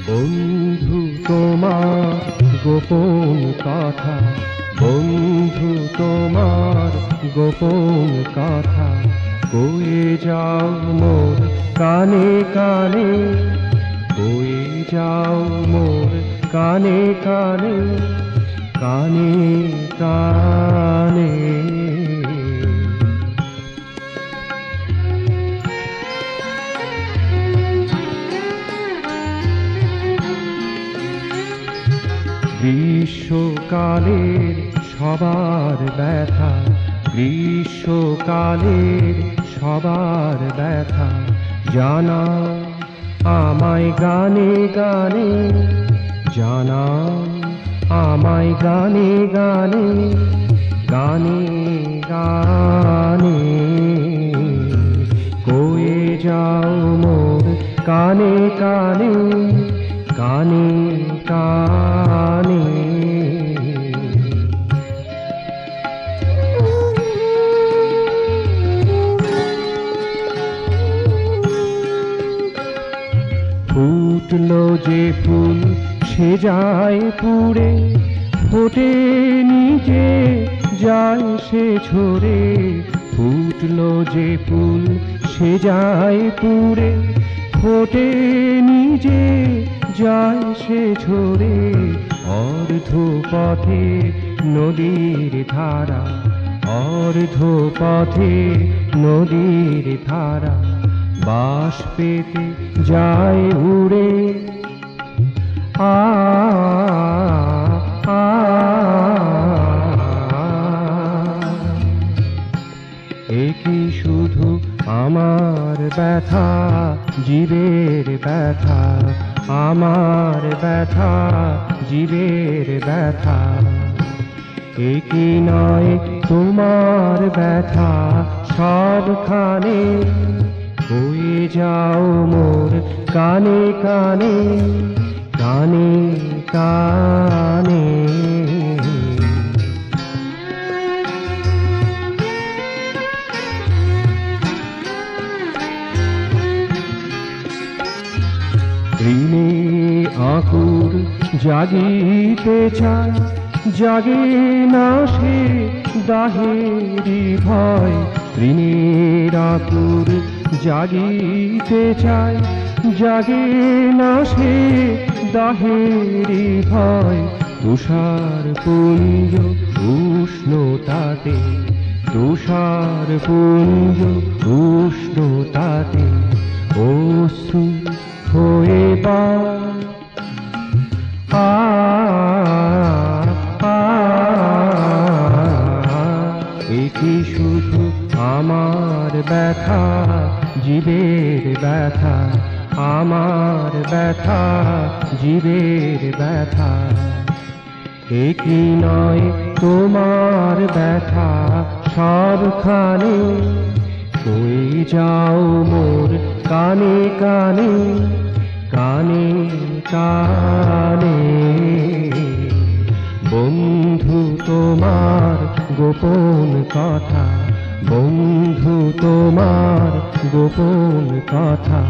বন্ধু তোমার গোপন কথা, বন্ধু তোমার গোপন কথা কয়ে যাও মোর কানে কানে, কয়ে যাও মোর কানে কানে, কানে কানে। গ্রীষ্মকালের সবার ব্যথা, গ্রীষ্মকালের সবার ব্যথা জানা আমায় গানে গানে, জানা আমায় গানে গানে, গানে গানে। কয়ে যাও মোর কানে কানে, কানে কানে। ফুটলো যে ফুল সে যায় পুড়ে, ফোটে নিচে যায় সে ঝরে। ফুটলো যে ফুল সে যায় পুড়ে, ফোটে নিজে যায় সে ঝরে। অর্ধ পথে নদীর ধারা, অর্ধ পথে নদীর ধারা বাস পেতে যায় উড়ে। আ আ একই শুধু আমার ব্যথা, জীবের ব্যথা, আমার ব্যথা, জীবের ব্যথা। একই নয় তোমার ব্যথা সবখানে, হয়ে যাও মোর কানে কানে, কানে কানে। ঋণে আকুর জাগিতে চায়, জাগে না সে দাহেরি ভয়। ঋণের আকুর জাগিতে চায়, জাগে না সে দাহেরি ভয়। তুষার পুঞ্জ উষ্ণতাতে, তুষার পুঞ্জ উষ্ণতাতে অশ্রু হয়ে পা। আ একই শুধু আমার ব্যথা, জীবের ব্যথা, আমার ব্যথা, জীবের ব্যথা। একই নয় তোমার ব্যথা সবখানে, কয়ে যাও মোর কানে কানে, কানে কানে। বন্ধু তোমার গোপন কথা, বন্ধু তোমার গোপন কথা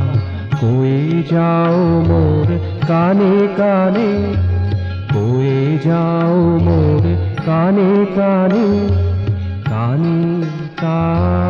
কয়ে যাও মোর কানে কানে, কয়ে যাও মোর কানে কানে, কানে কানে।